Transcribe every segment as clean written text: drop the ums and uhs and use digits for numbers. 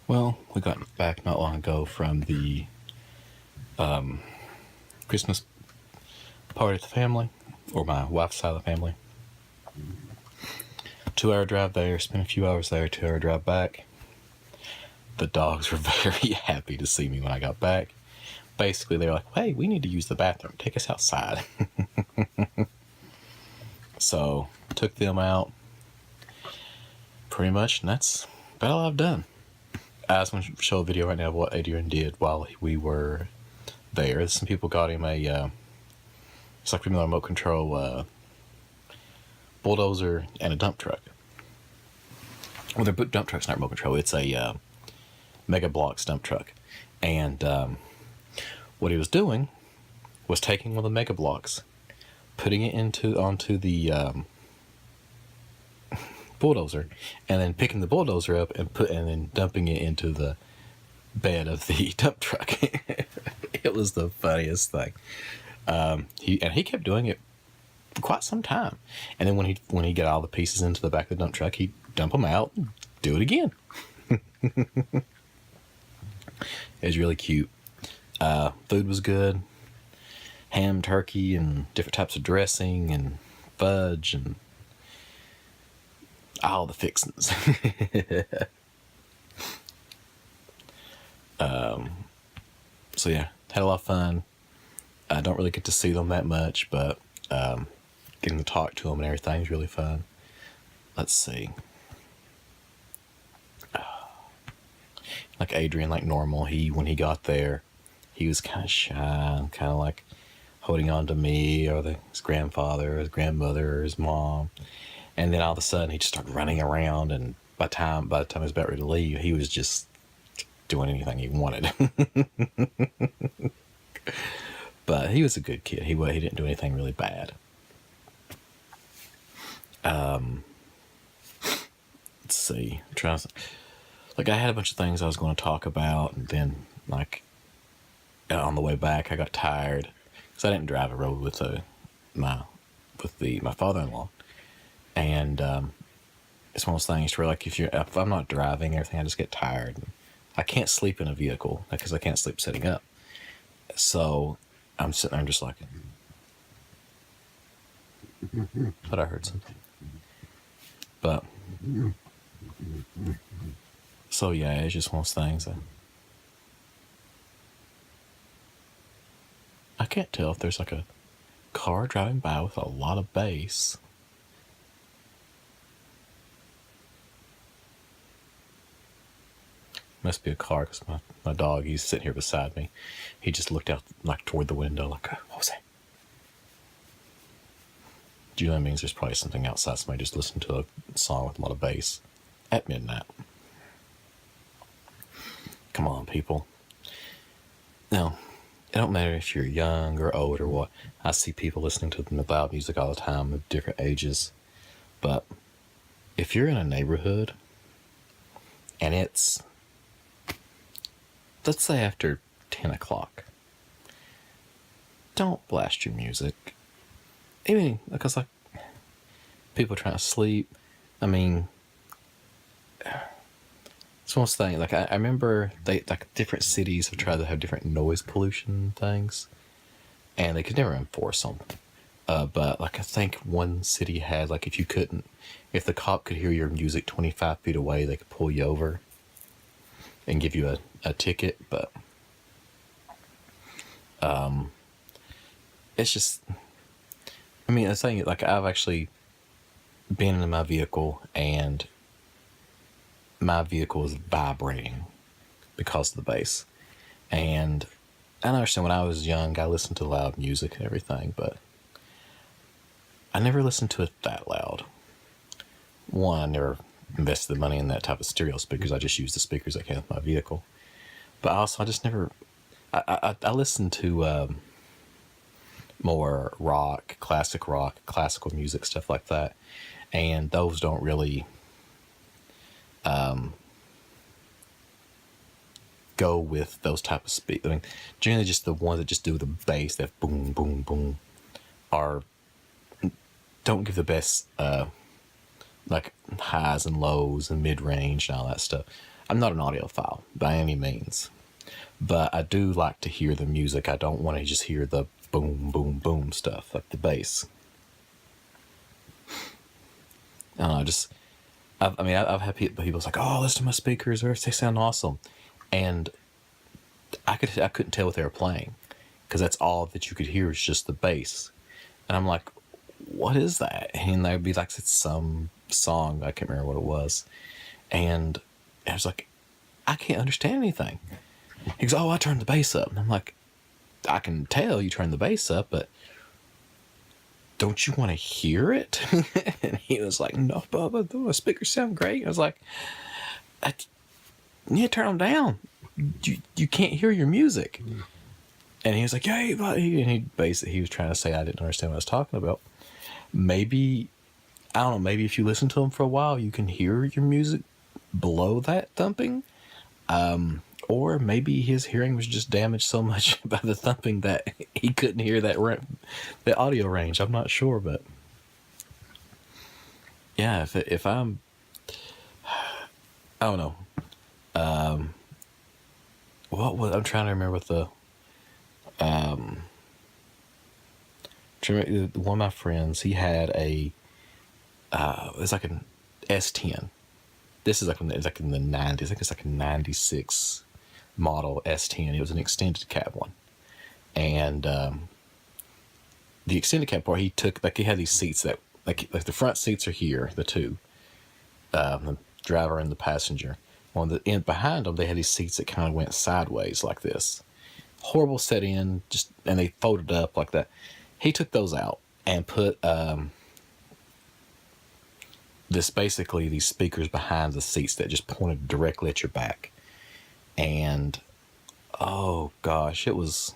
Well, we got back not long ago from the Christmas party with the family, or my wife's side of the family. 2-hour drive there, spent a few hours there, 2-hour drive back. The dogs were very happy to see me when I got back. Basically, they were like, hey, we need to use the bathroom. Take us outside. So, took them out. Pretty much, and that's about all I've done. I just want to show a video right now of what Adrian did while we were there. Some people got him a, it's like a remote control bulldozer and a dump truck. Well, their dump truck's not remote control. It's a Mega Blocks dump truck. And what he was doing was taking one of the Mega Blocks, putting it onto the bulldozer, and then picking the bulldozer up and then dumping it into the bed of the dump truck. It was the funniest thing. He kept doing it for quite some time. And then when he got all the pieces into the back of the dump truck, he'd dump them out and do it again. It was really cute. Food was good. Ham, turkey, and different types of dressing, and fudge, and all the fixings. So yeah, had a lot of fun. I don't really get to see them that much, but getting to talk to them and everything is really fun. Let's see. Like Adrian, like normal, when he got there, he was kind of shy, kind of like holding on to me or his grandfather or his grandmother or his mom. And then all of a sudden he just started running around, and by the time he was about ready to leave, he was just doing anything he wanted. But he was a good kid. He didn't do anything really bad. Let's see. I had a bunch of things I was going to talk about, and then on the way back I got tired because I didn't drive a road with my father-in-law. And it's one of those things where, like, if I'm not driving, everything, I just get tired. I can't sleep in a vehicle because I can't sleep sitting up. So I'm sitting there, I'm just like, thought I heard something. But so yeah, it's just one of those things. I can't tell if there's like a car driving by with a lot of bass. Must be a car, because my dog, he's sitting here beside me. He just looked out like toward the window like, what was that? Do you know what that means? There's probably something outside. Somebody just listened to a song with a lot of bass at midnight. Come on, people. Now, it don't matter if you're young or old or what. I see people listening to loud music all the time of different ages. But if you're in a neighborhood and it's, let's say, after 10 o'clock, don't blast your music. I mean, because, like, people trying to sleep. I mean, it's one of those things. Like, I remember different cities have tried to have different noise pollution things, and they could never enforce them. But, like, I think one city had, like, if the cop could hear your music 25 feet away, they could pull you over and give you a ticket. But it's just, I mean, I'm saying, like, I've actually been in my vehicle and my vehicle is vibrating because of the bass. And I understand when I was young, I listened to loud music and everything, but I never listened to it that loud. One, I never invested the money in that type of stereo speakers. I just used the speakers I can with my vehicle. But also, I just never, I listened to more rock, classical music, stuff like that. And those don't really go with those type of speakers. I mean, generally just the ones that just do the bass, that boom, boom, boom, don't give the best like highs and lows and mid-range and all that stuff. I'm not an audiophile by any means, but I do like to hear the music. I don't want to just hear the boom, boom, boom stuff, like the bass. I don't know, I've had people like, oh, listen to my speakers, they sound awesome. And I couldn't tell what they were playing, because that's all that you could hear is just the bass. And I'm like, what is that? And they'd be like, it's some song, I can't remember what it was. And I was like, I can't understand anything. He goes, oh, I turned the bass up. And I'm like, I can tell you turned the bass up, but don't you want to hear it? And he was like, no, Bubba, the speakers sound great. I was like, you need to turn them down. You can't hear your music. And he was like, hey, buddy. And he was trying to say I didn't understand what I was talking about. Maybe, I don't know, maybe if you listen to him for a while, you can hear your music below that thumping. Or maybe his hearing was just damaged so much by the thumping that he couldn't hear the audio range. I'm not sure, but yeah, if I'm, I don't know. I'm trying to remember what one of my friends, he had it's like an S10. This is like in the 90s. I think it's like a 96 model S10. It was an extended cab one. And the extended cab part, he took, like, he had these seats that, like the front seats are here, the two, the driver and the passenger. On the end behind them, they had these seats that kind of went sideways like this. Horrible set in, and they folded up like that. He took those out and put basically these speakers behind the seats that just pointed directly at your back. And oh gosh, it was.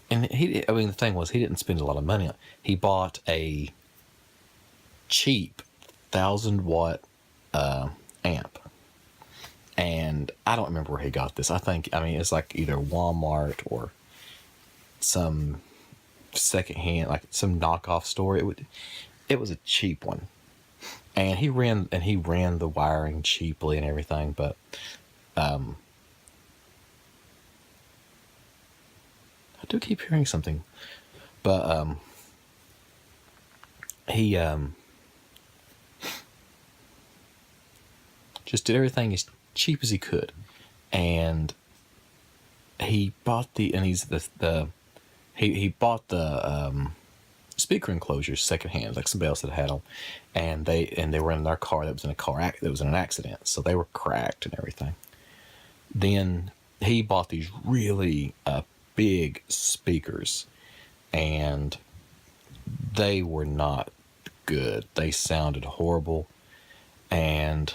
And the thing was, he didn't spend a lot of money on it. He bought a cheap 1,000-watt amp. And I don't remember where he got this. It's like either Walmart or some secondhand, like some knockoff store. It was a cheap one. And he ran the wiring cheaply and everything, but I do keep hearing something. But he just did everything as cheap as he could. And he bought he bought the speaker enclosures secondhand, like somebody else had them, and they were in their car that was in an accident, so they were cracked and everything. Then he bought these really big speakers, and they were not good. They sounded horrible, and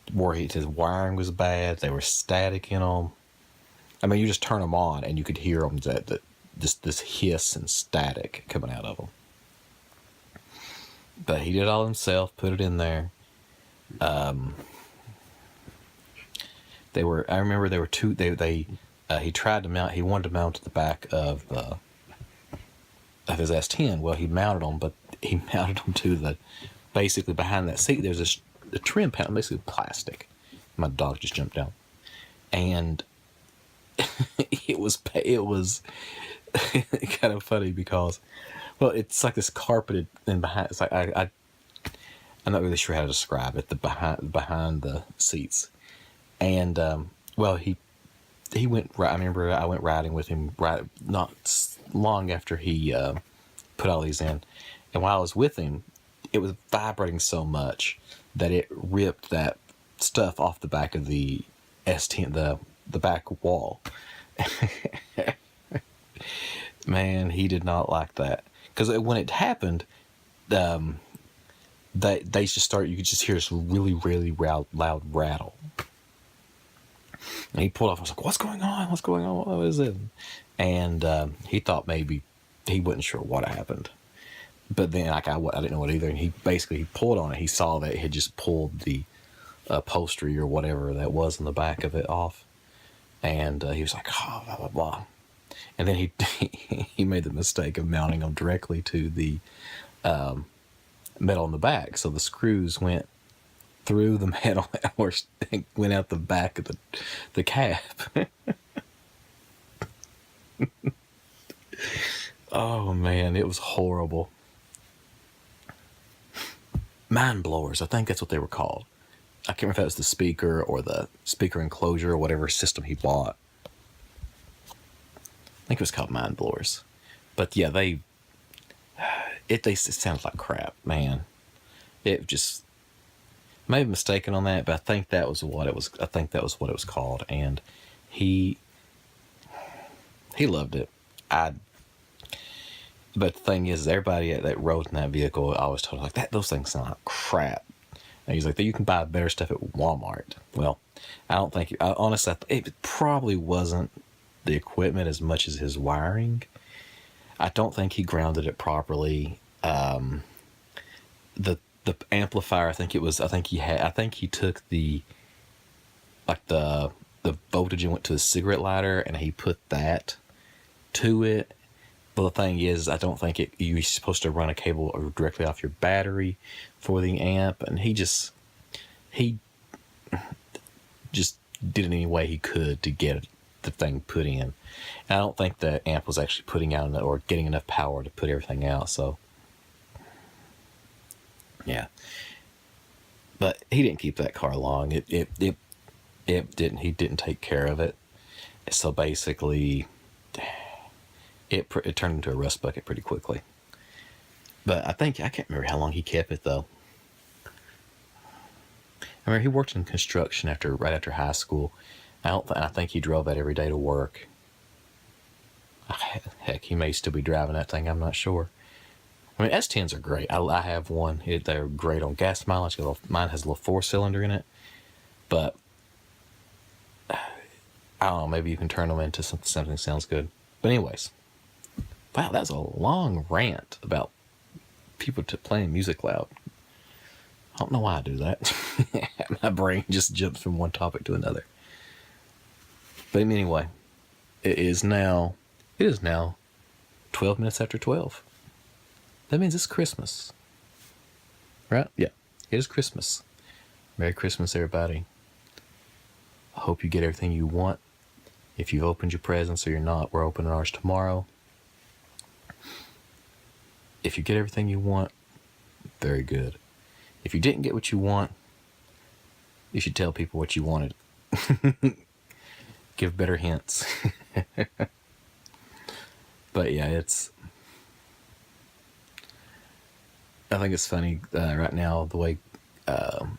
his wiring was bad. They were static in them. I mean, you just turn them on and you could hear them, this hiss and static coming out of them. But he did it all himself, put it in there. I remember there were two, he tried to mount, he wanted to mount to the back of his S10. Well, he mounted them, but he mounted them to basically behind that seat, there's a trim panel, basically plastic. My dog just jumped out. And it was kind of funny because, well, it's like this carpeted and behind. It's like I'm not really sure how to describe it. The behind the seats, and he went. I remember I went riding with him not long after he put all these in, and while I was with him, it was vibrating so much that it ripped that stuff off the back of the S10, the back wall. Man, he did not like that, because when it happened, they just started. You could just hear this really, really loud rattle. And he pulled off. I was like, "What's going on? What's going on? What is it?" And he thought maybe he wasn't sure what happened. But then, I didn't know what either. And he pulled on it. He saw that it had just pulled the upholstery or whatever that was in the back of it off. And he was like, oh, blah, blah, blah. And then he made the mistake of mounting them directly to the metal in the back. So the screws went through the metal or went out the back of the cab. Oh man, it was horrible. Mind blowers, I think that's what they were called. I can't remember if that was the speaker or the speaker enclosure or whatever system he bought. I think it was called mind blowers. But yeah, it sounded like crap, man. It just, may be mistaken on that, but I think that was what it was. I think that was what it was called, and he loved it. But the thing is, everybody that rode in that vehicle always told me, like, those things sound like crap. And he's like, you can buy better stuff at Walmart. Well, I don't think, honestly, it probably wasn't the equipment as much as his wiring. I don't think he grounded it properly. The amplifier, I think he took the voltage and went to the cigarette lighter, and he put that to it. But the thing is, I don't think you're supposed to run a cable directly off your battery for the amp, and he just did it any way he could to get the thing put in. And I don't think the amp was actually putting out or getting enough power to put everything out. So yeah, but he didn't keep that car long. It didn't. He didn't take care of it. So basically, it turned into a rust bucket pretty quickly. But I can't remember how long he kept it though. I remember he worked in construction right after high school. I think he drove that every day to work. Heck, he may still be driving that thing. I'm not sure. I mean, S10s are great. I have one. They're great on gas mileage. Mine has a little 4-cylinder in it. But I don't know. Maybe you can turn them into something that sounds good. But anyways, wow, that's a long rant about people playing music loud. I don't know why I do that. My brain just jumps from one topic to another. But anyway, it is now 12 minutes after 12. That means it's Christmas. Right? Yeah, it is Christmas. Merry Christmas, everybody. I hope you get everything you want. If you've opened your presents or you're not, we're opening ours tomorrow. If you get everything you want, very good. If you didn't get what you want, you should tell people what you wanted. Give better hints. But yeah, I think it's funny right now the way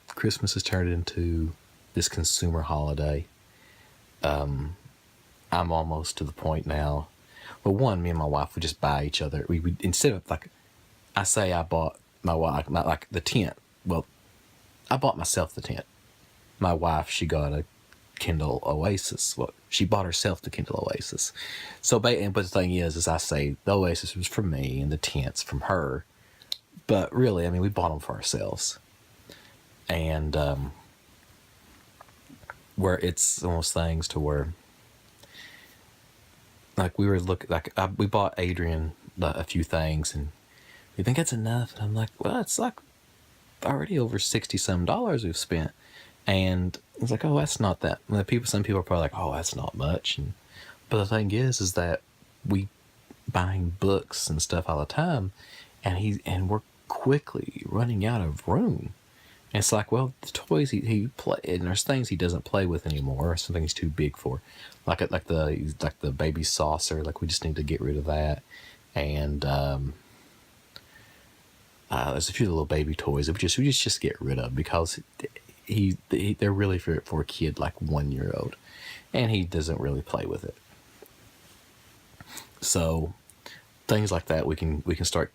Christmas has turned into this consumer holiday. I'm almost to the point now. Well, one, me and my wife would just buy each other. We instead of I say I bought my wife the tent. Well, I bought myself the tent. My wife, she got a Kindle Oasis. Well, she bought herself the Kindle Oasis. So, but the thing is I say the Oasis was from me and the tent's from her. But really, I mean, we bought them for ourselves. And where it's almost things to where, we were we bought Adrian a few things, and we think that's enough. And I'm like, well, it's already over $60-some we've spent. And it's like, oh, that's not that. Some people are probably like, oh, that's not much. But the thing is that we buying books and stuff all the time, and we're quickly running out of room. And it's like, well, the toys he play, and there's things he doesn't play with anymore, or something he's too big for, like the baby saucer. We just need to get rid of that. And there's a few little baby toys that we just get rid of because they're really for a kid 1-year-old, and he doesn't really play with it. So things like that we can start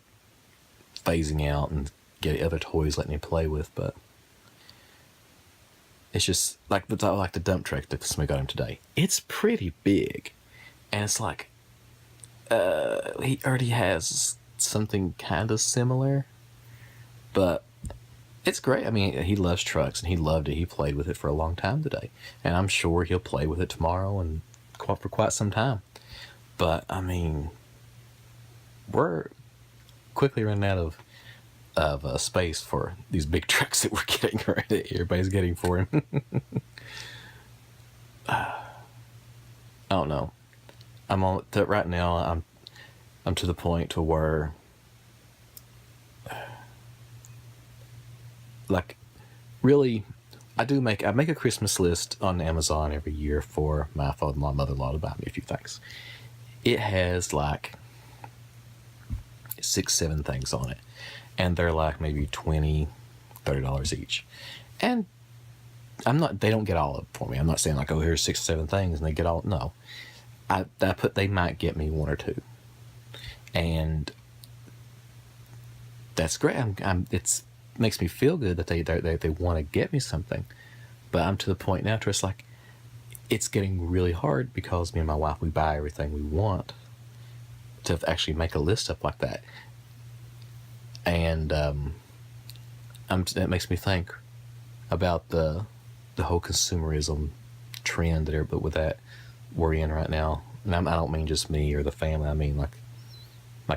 phasing out and get other toys letting him play with. But it's just like the dump truck that somebody got him today. It's pretty big, and it's he already has something kind of similar, but it's great. I mean, he loves trucks, and he loved it. He played with it for a long time today, and I'm sure he'll play with it tomorrow and for quite some time. But I mean, we're quickly running out space for these big trucks that we're getting, right? That everybody's getting for him. I don't know. I'm on right now. I'm to the point to where, like, really, I make a Christmas list on Amazon every year for my father-in-law, mother-in-law to buy me a few things. It has like 6-7 things on it, and they're like maybe $20-$30 each. And they don't get all of it for me. I'm not saying like, oh, here's 6-7 things and they get all. No, they might get me 1 or 2, and that's great. It's makes me feel good that they want to get me something. But I'm to the point now to it's like, it's getting really hard because me and my wife, we buy everything we want, to actually make a list up like that. And that makes me think about the whole consumerism trend but with that we're in right now. And I don't mean just me or the family. I mean like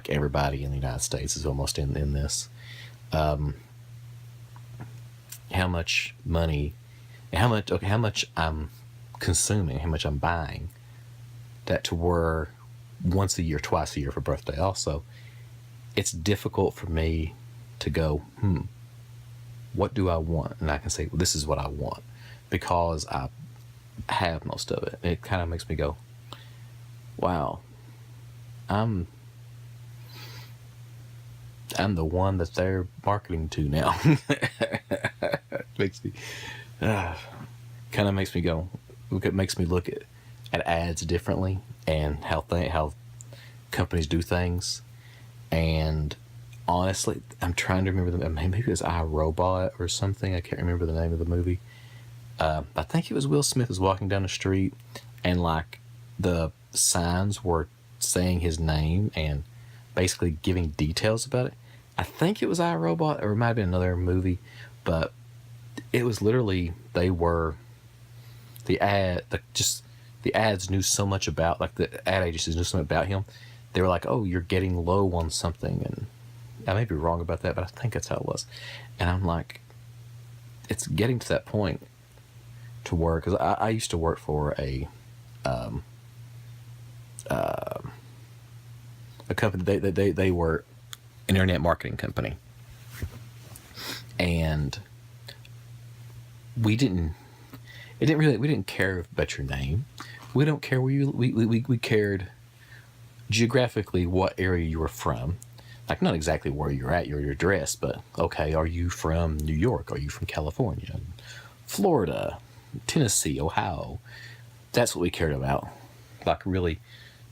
everybody in the United States is almost in this. How much money, how much I'm consuming, how much I'm buying, that to where once a year, twice a year for birthday also, it's difficult for me to go, what do I want? And I can say, well, this is what I want, because I have most of it. And it kind of makes me go, wow, I'm the one that they're marketing to now. Makes me, kind of makes me go. It makes me look at ads differently and how companies do things. And honestly, I'm trying to remember maybe it was iRobot or something. I can't remember the name of the movie. I think it was Will Smith was walking down the street, and like the signs were saying his name and basically giving details about it. I think it was iRobot, or it might have been another movie, but it was literally, the ads knew so much about, like the ad agencies knew something about him. They were like, oh, you're getting low on something. And I may be wrong about that, but I think that's how it was. And I'm like, it's getting to that point to where, because I used to work for a company. They were an internet marketing company, and we didn't care about your name. We don't care where we cared geographically what area you were from. Like, not exactly where you're at, your address, but okay, are you from New York? Are you from California, Florida, Tennessee, Ohio? That's what we cared about. Like, really,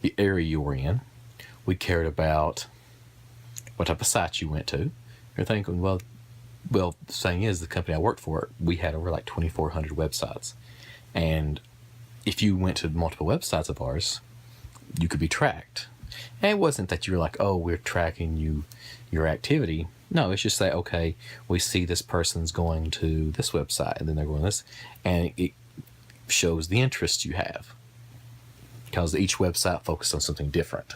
the area you were in. We cared about what type of sites you went to. You're thinking, well, the thing is, the company I worked for, we had over like 2,400 websites. And if you went to multiple websites of ours, you could be tracked. And it wasn't that you were like, oh, we're tracking your activity. No, it's just that, okay, we see this person's going to this website, and then they're going to this, and it shows the interest you have, because each website focused on something different.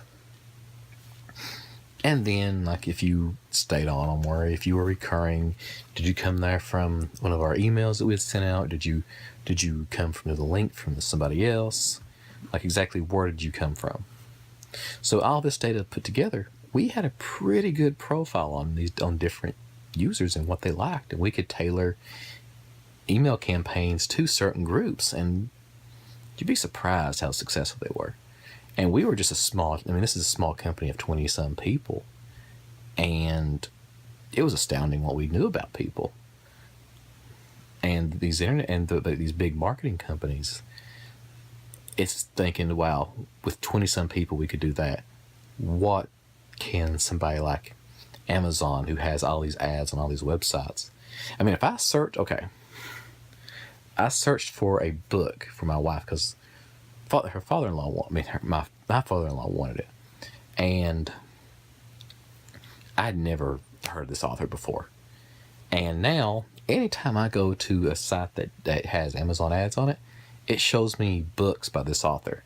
And then, like, if you stayed on them, or if you were recurring, did you come there from one of our emails that we had sent out? Did you come from the link from somebody else? Like, exactly where did you come from? So all this data put together, we had a pretty good profile on different users and what they liked, and we could tailor email campaigns to certain groups, and you'd be surprised how successful they were. And we were just this is a small company of 20-some people, and it was astounding what we knew about people. And these internet and these big marketing companies, it's thinking, wow, with 20-some people we could do that. What can somebody like Amazon, who has all these ads on all these websites? I mean, if I search, I searched for a book for my wife, because her father-in-law my father-in-law wanted it, and I'd never heard of this author before. And now, anytime I go to a site that has Amazon ads on it, it shows me books by this author,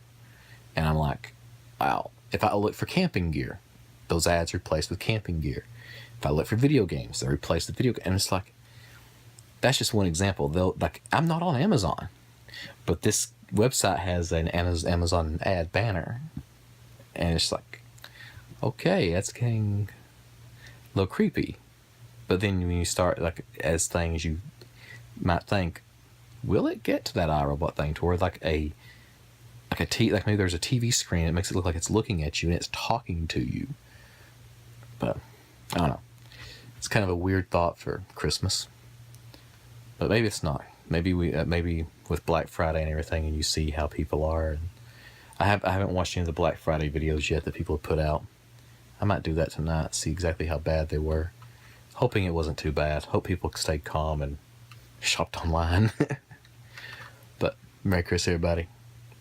and I'm like, wow. If I look for camping gear, those ads are placed with camping gear. If I look for video games, they replace the video game. And it's like, that's just one example. They'll like, I'm not on Amazon, but this website has an Amazon ad banner. And it's like, okay, that's getting a little creepy. But then when you start, like, as things you might think, will it get to that iRobot thing to where like maybe there's a TV screen, it makes it look like it's looking at you and it's talking to you. But I don't know. It's kind of a weird thought for Christmas. But maybe it's not. Maybe maybe with Black Friday and everything, and you see how people are. And I haven't watched any of the Black Friday videos yet that people have put out. I might do that tonight, see exactly how bad they were. Hoping it wasn't too bad. Hope people stayed calm and shopped online. But Merry Christmas, everybody.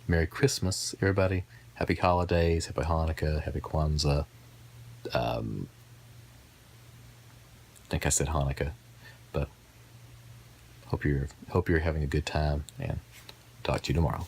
Merry Christmas, everybody. Happy holidays. Happy Hanukkah. Happy Kwanzaa. I think I said Hanukkah, but hope you're having a good time, and talk to you tomorrow.